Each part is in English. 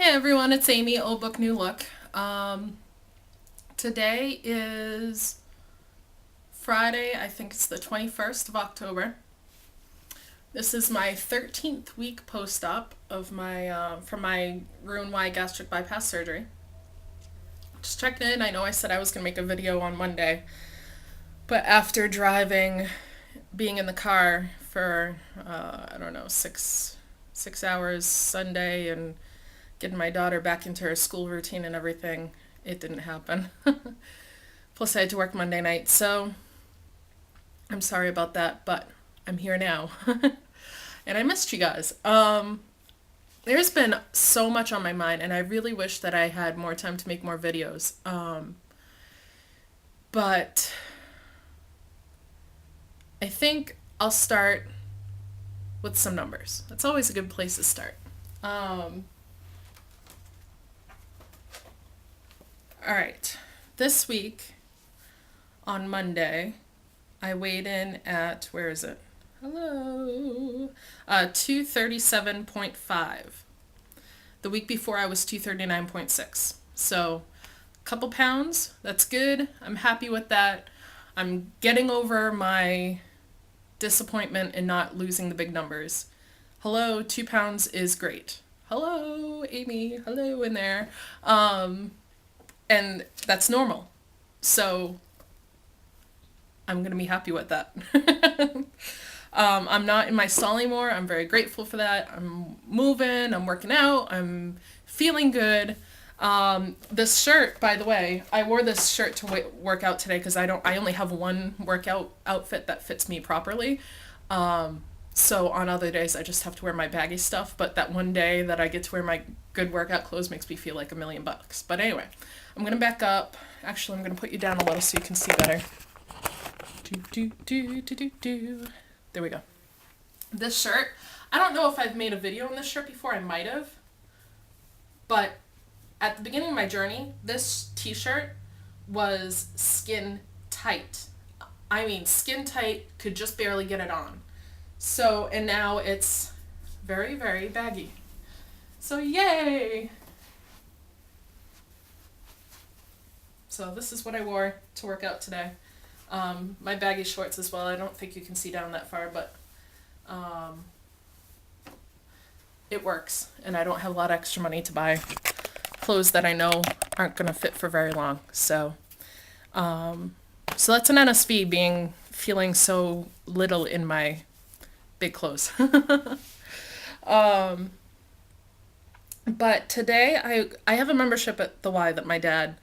Hey everyone, it's Amy, Old Book New Look. Today is Friday, I think it's the 21st of October. This is my 13th week post-op of my from my Roux-en-Y gastric bypass surgery. Just checking in. I know I said I was going to make a video on Monday, but after driving, being in the car for, I don't know, six hours Sunday and getting my daughter back into her school routine and everything, it didn't happen. Plus, I had to work Monday night, so I'm sorry about that, but I'm here now. And I missed you guys. There's been so much on my mind, and I really wish that I had more time to make more videos. But I think I'll start with some numbers. That's always a good place to start. All right, this week on Monday, I weighed in at, where is it? Hello, 237.5. The week before I was 239.6. So, a couple pounds, that's good. I'm happy with that. I'm getting over my disappointment in not losing the big numbers. Hello, 2 pounds is great. Hello, Amy, hello in there. And that's normal. So I'm going to be happy with that. I'm not in my stall anymore. I'm very grateful for that. I'm moving, I'm working out, I'm feeling good. This shirt, by the way, I wore this shirt to work out today because I only have one workout outfit that fits me properly. So on other days I just have to wear my baggy stuff, but that one day that I get to wear my good workout clothes makes me feel like $1,000,000. But anyway, I'm gonna back up. Actually, I'm gonna put you down a little so you can see better. There we go. This shirt, I don't know if I've made a video on this shirt before. I might have. But at the beginning of my journey, this t-shirt was skin tight. I mean, skin tight, could just barely get it on. So, and now it's very, very baggy. So, yay! So this is what I wore to work out today. My baggy shorts as well. I don't think you can see down that far, but it works. And I don't have a lot of extra money to buy clothes that I know aren't going to fit for very long. So, so that's an NSV, feeling so little in my big clothes. But today I have a membership at the Y that my dad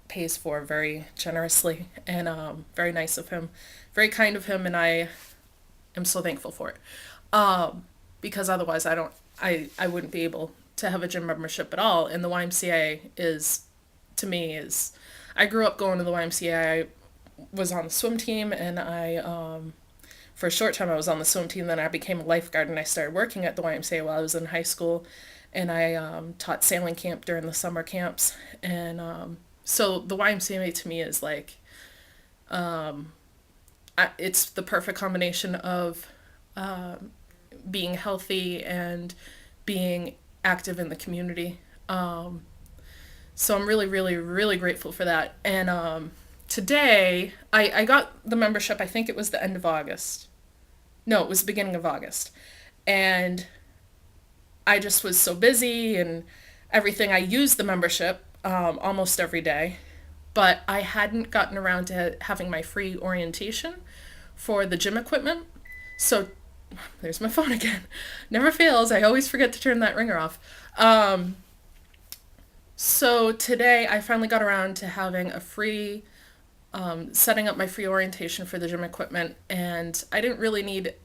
pays for very generously, and very nice of him, very kind of him, and I am so thankful for it. Because otherwise I wouldn't be able to have a gym membership at all. And the YMCA to me, I grew up going to the YMCA. I was on the swim team, and for a short time I was on the swim team, then I became a lifeguard, and I started working at the YMCA while I was in high school, and I taught sailing camp during the summer camps. And so the YMCA to me is like, it's the perfect combination of being healthy and being active in the community. So I'm really, really, really grateful for that. And today, I got the membership, I think it was the end of August. No, it was the beginning of August. And I just was so busy and everything. I used the membership almost every day, but I hadn't gotten around to having my free orientation for the gym equipment. So there's my phone again. Never fails. I always forget to turn that ringer off. So today I finally got around to having a free, setting up my free orientation for the gym equipment, and I didn't really need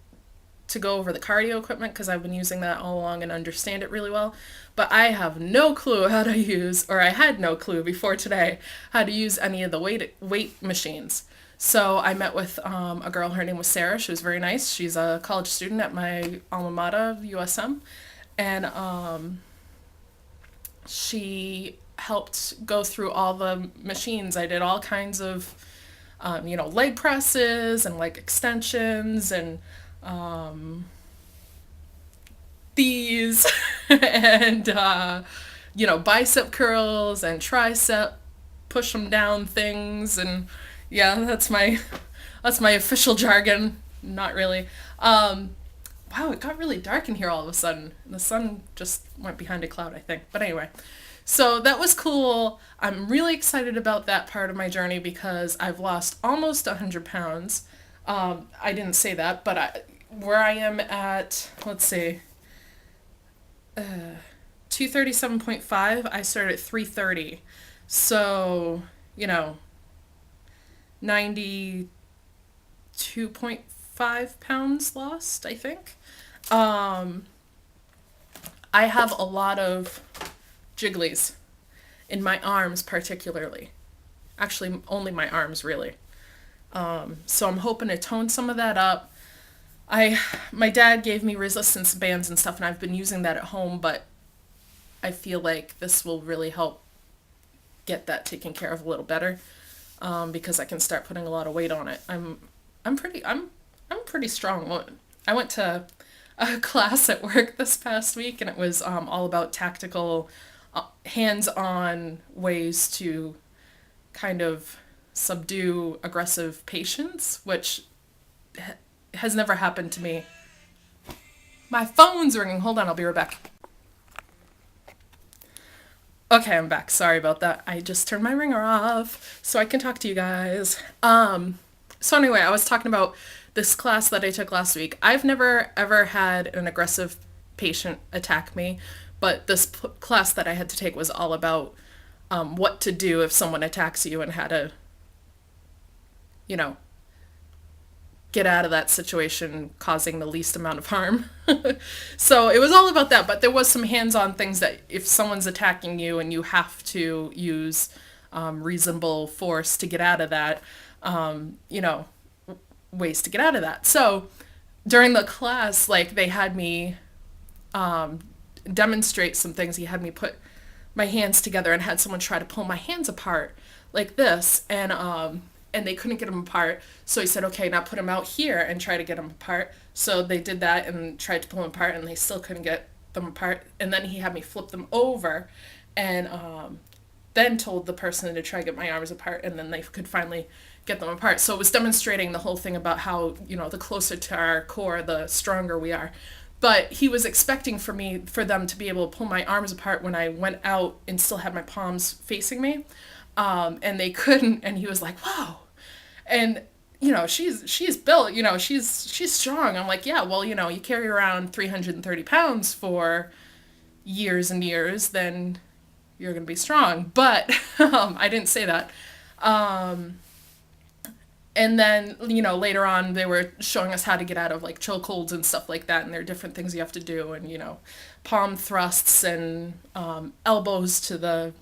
to go over the cardio equipment because I've been using that all along and understand it really well, but I have no clue how to use, or I had no clue before today, how to use any of the weight machines. So I met with a girl, her name was Sarah. She was very nice. She's a college student at my alma mater, USM, and she helped go through all the machines. I did all kinds of, leg presses and like extensions and these and bicep curls and tricep push them down things, and yeah, that's my official jargon. Not really. Wow, it got really dark in here all of a sudden. The sun just went behind a cloud, I think. But anyway, so that was cool. I'm really excited about that part of my journey because I've lost almost 100 pounds. I didn't say that, but where I am at, let's see, 237.5, I started at 330. So, 92.5 pounds lost, I think. Um, I have a lot of jigglies in my arms, particularly. Actually, only my arms, really. So I'm hoping to tone some of that up. My dad gave me resistance bands and stuff, and I've been using that at home, but I feel like this will really help get that taken care of a little better, because I can start putting a lot of weight on it. I'm pretty strong. I went to a class at work this past week, and it was all about tactical, hands-on ways to kind of subdue aggressive patients, which has never happened to me. My phone's ringing. Hold on, I'll be right back. Okay, I'm back. Sorry about that. I just turned my ringer off so I can talk to you guys. So anyway, I was talking about this class that I took last week. I've never ever had an aggressive patient attack me, but this class that I had to take was all about what to do if someone attacks you and how to, you know, get out of that situation causing the least amount of harm. So it was all about that, but there was some hands-on things that if someone's attacking you and you have to use reasonable force to get out of that, ways to get out of that. So during the class, like, they had me demonstrate some things. He had me put my hands together and had someone try to pull my hands apart like this, and they couldn't get them apart. So he said, okay, now put them out here and try to get them apart. So they did that and tried to pull them apart, and they still couldn't get them apart. And then he had me flip them over, and then told the person to try to get my arms apart, and then they could finally get them apart. So it was demonstrating the whole thing about how, the closer to our core, the stronger we are. But he was expecting for them to be able to pull my arms apart when I went out and still had my palms facing me. And they couldn't, and he was like, wow. And, she's built, she's strong. I'm like, yeah, well, you carry around 330 pounds for years and years, then you're going to be strong. But I didn't say that. And then, later on, they were showing us how to get out of, like, chokeholds and stuff like that, and there are different things you have to do, and, palm thrusts and elbows to the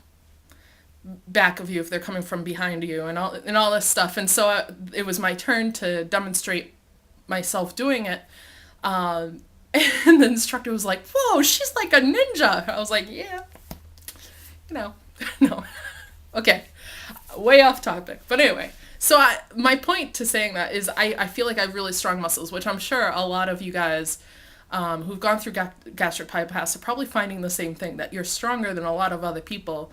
back of you if they're coming from behind you, and all this stuff. And so it was my turn to demonstrate myself doing it. And the instructor was like, whoa, she's like a ninja. I was like, yeah, no. Okay, way off topic. But anyway, so my point to saying that is I feel like I have really strong muscles, which I'm sure a lot of you guys who've gone through gastric bypass are probably finding the same thing, that you're stronger than a lot of other people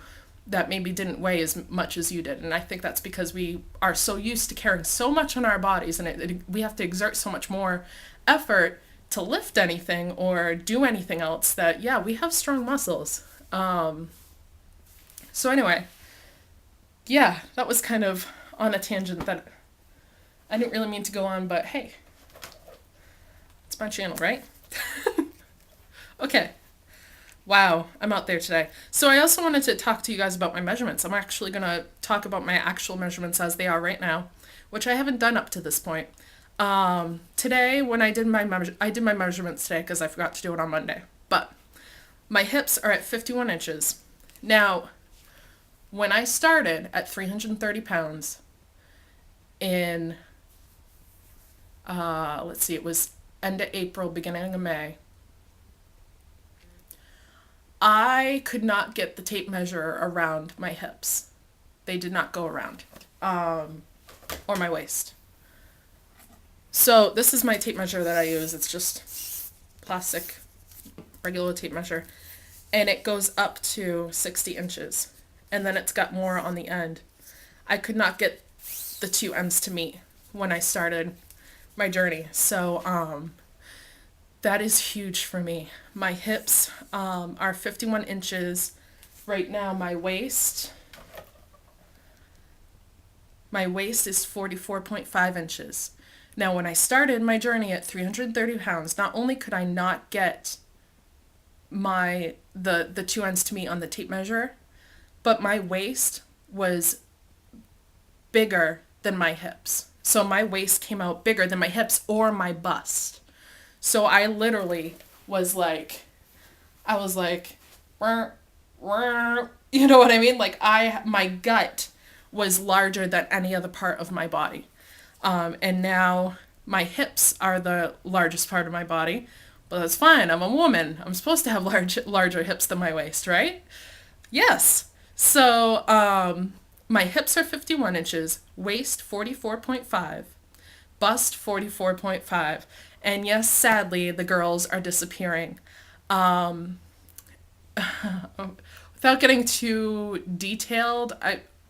that maybe didn't weigh as much as you did. And I think that's because we are so used to carrying so much on our bodies, and we have to exert so much more effort to lift anything or do anything else, that, yeah, we have strong muscles. So anyway, yeah, that was kind of on a tangent that I didn't really mean to go on, but hey, it's my channel, right? Okay. Wow, I'm out there today. So I also wanted to talk to you guys about my measurements. I'm actually going to talk about my actual measurements as they are right now, which I haven't done up to this point. Today, when I did my measurements today because I forgot to do it on Monday. But my hips are at 51 inches. Now, when I started at 330 pounds in, let's see, it was end of April, beginning of May, I could not get the tape measure around my hips. They did not go around, or my waist. So this is my tape measure that I use. It's just plastic, regular tape measure. and it goes up to 60 inches. And then it's got more on the end. I could not get the two ends to meet when I started my journey. So that is huge for me. My hips are 51 inches. Right now my waist is 44.5 inches. Now when I started my journey at 330 pounds, not only could I not get the two ends to meet on the tape measure, but my waist was bigger than my hips. So my waist came out bigger than my hips or my bust. So I literally was like, I was like, "Wah, wah," you know what I mean? Like my gut was larger than any other part of my body. And now my hips are the largest part of my body, but that's fine. I'm a woman. I'm supposed to have larger hips than my waist, right? Yes. So my hips are 51 inches, waist 44.5, bust 44.5. And yes, sadly, the girls are disappearing. Um, Without getting too detailed,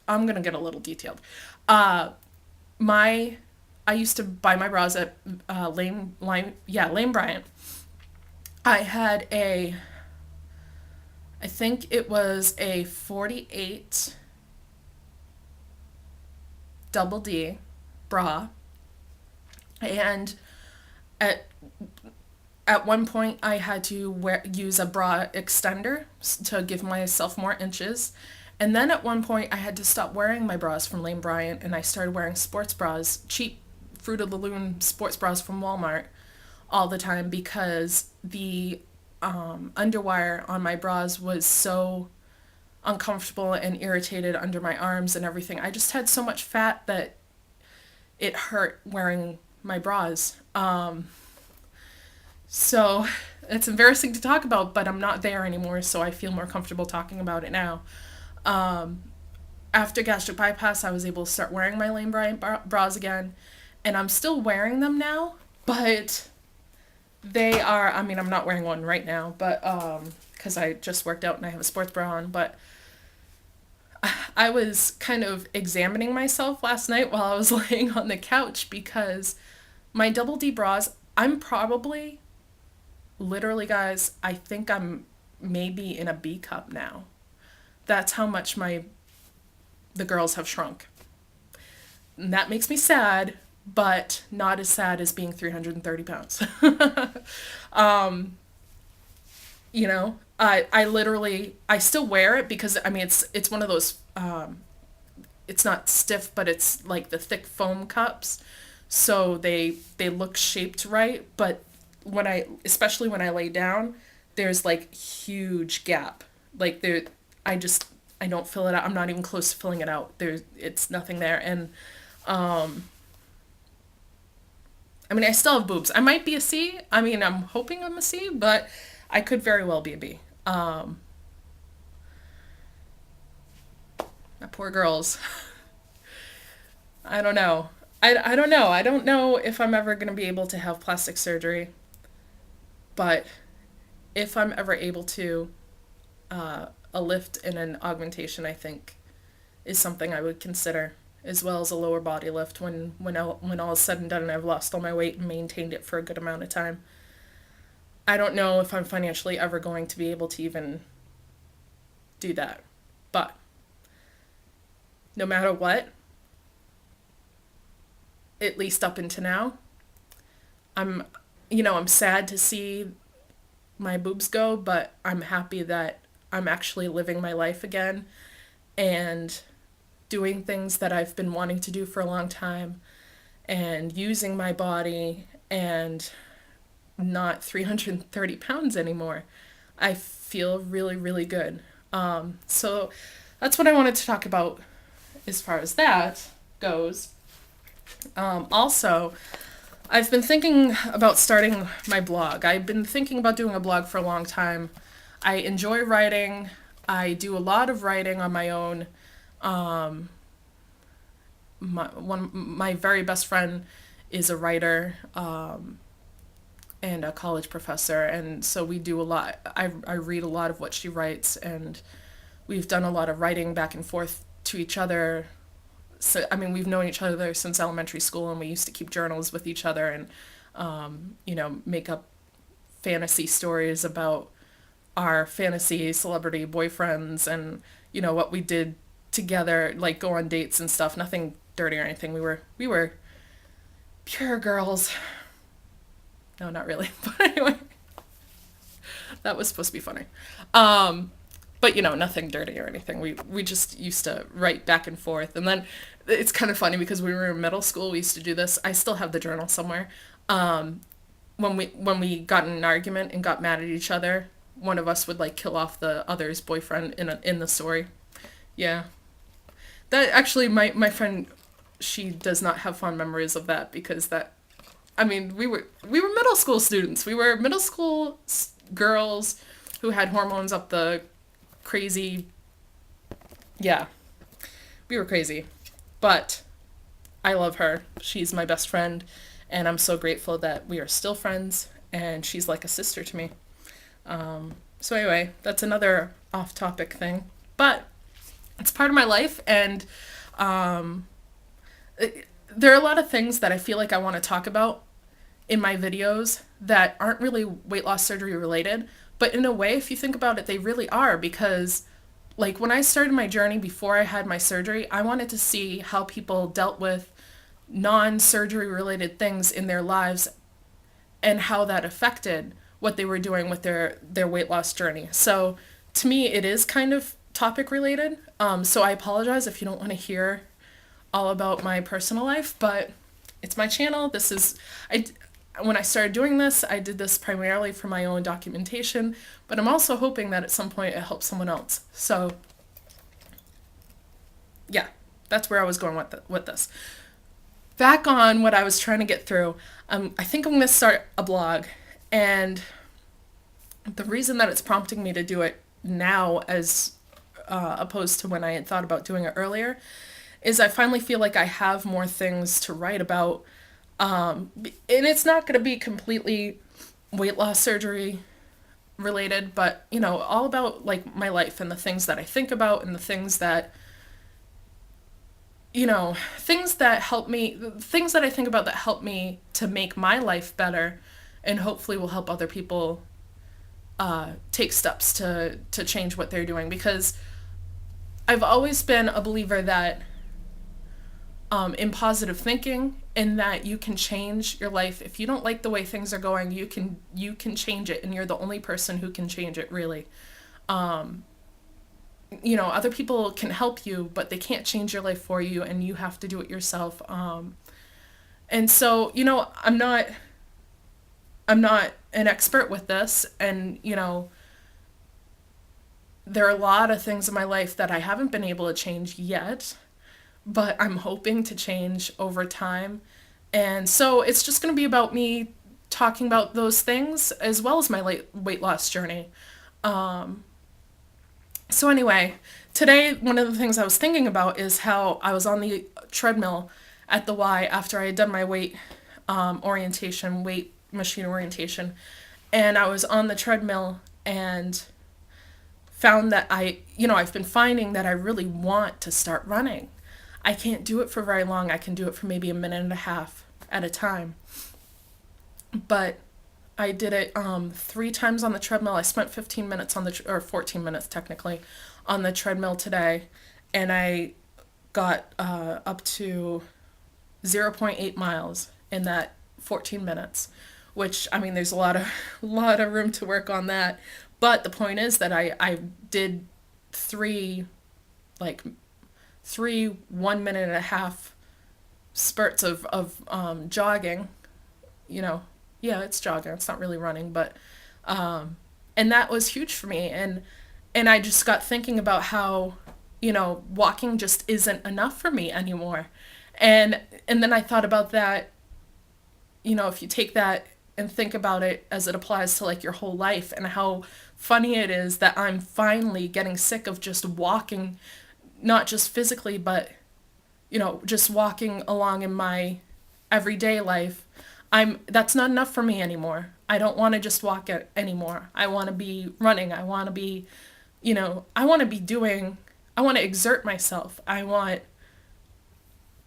I'm gonna get a little detailed. Uh, my I used to buy my bras at Lane Bryant. I had I think it was a 48 double D bra, and at at one point I had to use a bra extender to give myself more inches. And then at one point I had to stop wearing my bras from Lane Bryant and I started wearing sports bras, cheap Fruit of the Loom sports bras from Walmart all the time because the underwire on my bras was so uncomfortable and irritated under my arms and everything. I just had so much fat that it hurt wearing my bras. So it's embarrassing to talk about, but I'm not there anymore, so I feel more comfortable talking about it now. Um, After gastric bypass, I was able to start wearing my Lane Bryant bras again, and I'm still wearing them now, but they are, I mean, I'm not wearing one right now, but because I just worked out and I have a sports bra on, but I was kind of examining myself last night while I was laying on the couch because my double D bras, I'm probably, literally, guys, I think I'm maybe in a B cup now. That's how much the girls have shrunk. And that makes me sad, but not as sad as being 330 pounds. um, I literally, I still wear it because, I mean, it's one of those, it's not stiff, but it's like the thick foam cups. So they look shaped right, but especially when I lay down, there's like huge gap. Like I just, I don't fill it out. I'm not even close to filling it out. It's nothing there. And, I mean, I still have boobs. I might be a C. I mean, I'm hoping I'm a C, but I could very well be a B. My poor girls. I don't know. I don't know. I don't know if I'm ever going to be able to have plastic surgery, but if I'm ever able to, a lift and an augmentation, I think, is something I would consider, as well as a lower body lift when all is said and done and I've lost all my weight and maintained it for a good amount of time. I don't know if I'm financially ever going to be able to even do that, but no matter what, at least up until now, I'm, I'm sad to see my boobs go, but I'm happy that I'm actually living my life again and doing things that I've been wanting to do for a long time and using my body and not 330 pounds anymore. I feel really, really good. So that's what I wanted to talk about as far as that goes. Also, I've been thinking about starting my blog. I've been thinking about doing a blog for a long time. I enjoy writing. I do a lot of writing on my own. My very best friend is a writer. and a college professor, and so we do a lot. I read a lot of what she writes, and we've done a lot of writing back and forth to each other. So I mean, we've known each other since elementary school, and we used to keep journals with each other, and make up fantasy stories about our fantasy celebrity boyfriends, and what we did together, like go on dates and stuff. Nothing dirty or anything. We were pure girls. No, not really. But anyway, that was supposed to be funny. But nothing dirty or anything. We just used to write back and forth. And then it's kind of funny because when we were in middle school, we used to do this. I still have the journal somewhere. When we got in an argument and got mad at each other, one of us would like kill off the other's boyfriend in the story. Yeah. That actually, my friend, she does not have fond memories of that, because I mean, we were middle school students. We were middle school girls who had hormones up the crazy. Yeah, we were crazy, but I love her. She's my best friend, and I'm so grateful that we are still friends, and she's like a sister to me. So anyway, that's another off-topic thing, but it's part of my life, and there are a lot of things that I feel like I want to talk about in my videos that aren't really weight loss surgery related, but in a way, if you think about it, they really are, because like when I started my journey before I had my surgery, I wanted to see how people dealt with non-surgery related things in their lives and how that affected what they were doing with their weight loss journey. So to me, it is kind of topic related. So I apologize if you don't want to hear all about my personal life, but it's my channel. When I started doing this, I did this primarily for my own documentation, but I'm also hoping that at some point it helps someone else. So yeah, that's where I was going with this. Back on what I was trying to get through, I think I'm going to start a blog, and the reason that it's prompting me to do it now as opposed to when I had thought about doing it earlier is I finally feel like I have more things to write about. And it's not going to be completely weight loss surgery related, but, all about like my life and the things that I think about and the things that, things that help me, things that I think about that help me to make my life better, and hopefully will help other people take steps to change what they're doing, because I've always been a believer that in positive thinking, and that you can change your life. If you don't like the way things are going, you can change it, and you're the only person who can change it, really. Other people can help you, but they can't change your life for you, and you have to do it yourself. And so, I'm not an expert with this, and there are a lot of things in my life that I haven't been able to change yet, but I'm hoping to change over time. And so it's just going to be about me talking about those things as well as my weight loss journey. So anyway, today one of the things I was thinking about is how I was on the treadmill at the Y after I had done my weight machine orientation, and I was on the treadmill and found that I've been finding that I really want to start running. I can't do it for very long. I can do it for maybe a minute and a half at a time. But I did it 3 times on the treadmill. I spent 15 minutes or 14 minutes technically, on the treadmill today, and I got up to 0.8 miles in that 14 minutes, which, I mean, there's a lot of room to work on that. But the point is that I did 3 1 minute and a half spurts of jogging. Yeah, it's jogging. It's not really running, but and that was huge for me. And I just got thinking about how walking just isn't enough for me anymore. And then I thought about that. If you take that and think about it as it applies to like your whole life, and how funny it is that I'm finally getting sick of just walking, not just physically, but just walking along in my everyday life. That's not enough for me anymore. I don't want to just walk it anymore. I want to be running. I want to be, I want to be doing, I want to exert myself. I want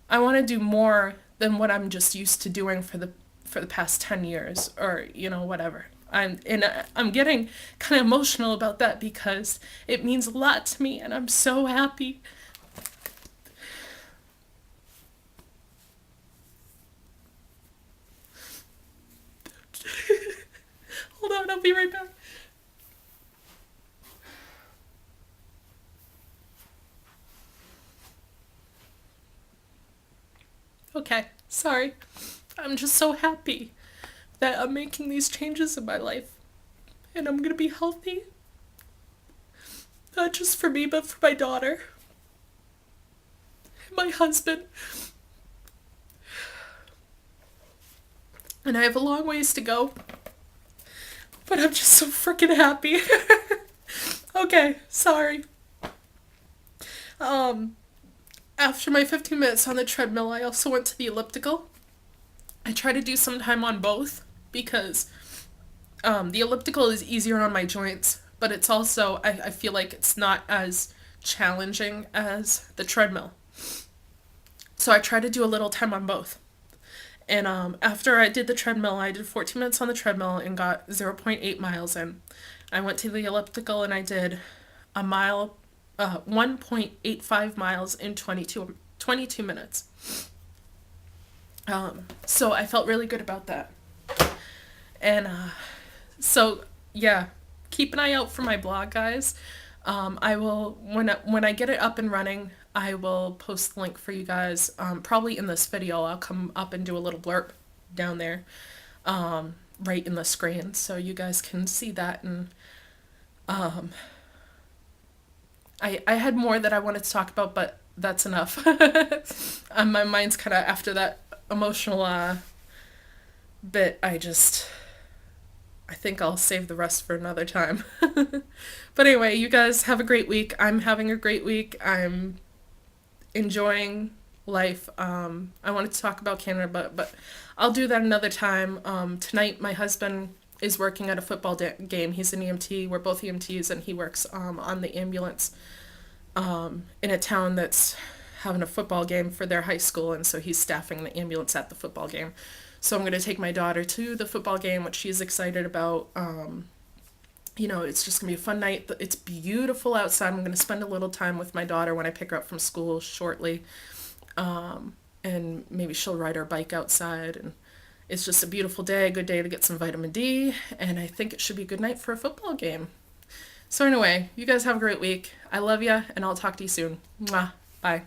to do more than what I'm just used to doing for the past 10 years or, whatever. I'm getting kind of emotional about that because it means a lot to me and I'm so happy. Hold on, I'll be right back. Okay, sorry. I'm just so happy that I'm making these changes in my life and I'm gonna be healthy. Not just for me, but for my daughter, my husband. And I have a long ways to go, but I'm just so freaking happy. Okay, sorry. Um, After my 15 minutes on the treadmill, I also went to the elliptical. I try to do some time on both because the elliptical is easier on my joints, but it's also, I feel like it's not as challenging as the treadmill. So I try to do a little time on both. And after I did the treadmill, I did 14 minutes on the treadmill and got zero point 0.8 miles in. I went to the elliptical and I did a mile, 1.85 miles in 22 minutes. So I felt really good about that. And so, yeah, keep an eye out for my blog, guys. I will, when I get it up and running, I will post the link for you guys. Probably in this video, I'll come up and do a little blurb down there, right in the screen, so you guys can see that. And I had more that I wanted to talk about, but that's enough. My mind's kind of after that emotional bit. I think I'll save the rest for another time. But anyway, you guys have a great week. I'm having a great week. I'm enjoying life. I wanted to talk about Canada, but I'll do that another time. Tonight, my husband is working at a football game. He's an EMT. We're both EMTs, and he works on the ambulance in a town that's having a football game for their high school, and so he's staffing the ambulance at the football game. So I'm going to take my daughter to the football game, which she's excited about. It's just going to be a fun night. It's beautiful outside. I'm going to spend a little time with my daughter when I pick her up from school shortly. And maybe she'll ride her bike outside. And it's just a beautiful day, a good day to get some vitamin D. And I think it should be a good night for a football game. So anyway, you guys have a great week. I love you, and I'll talk to you soon. Mwah. Bye.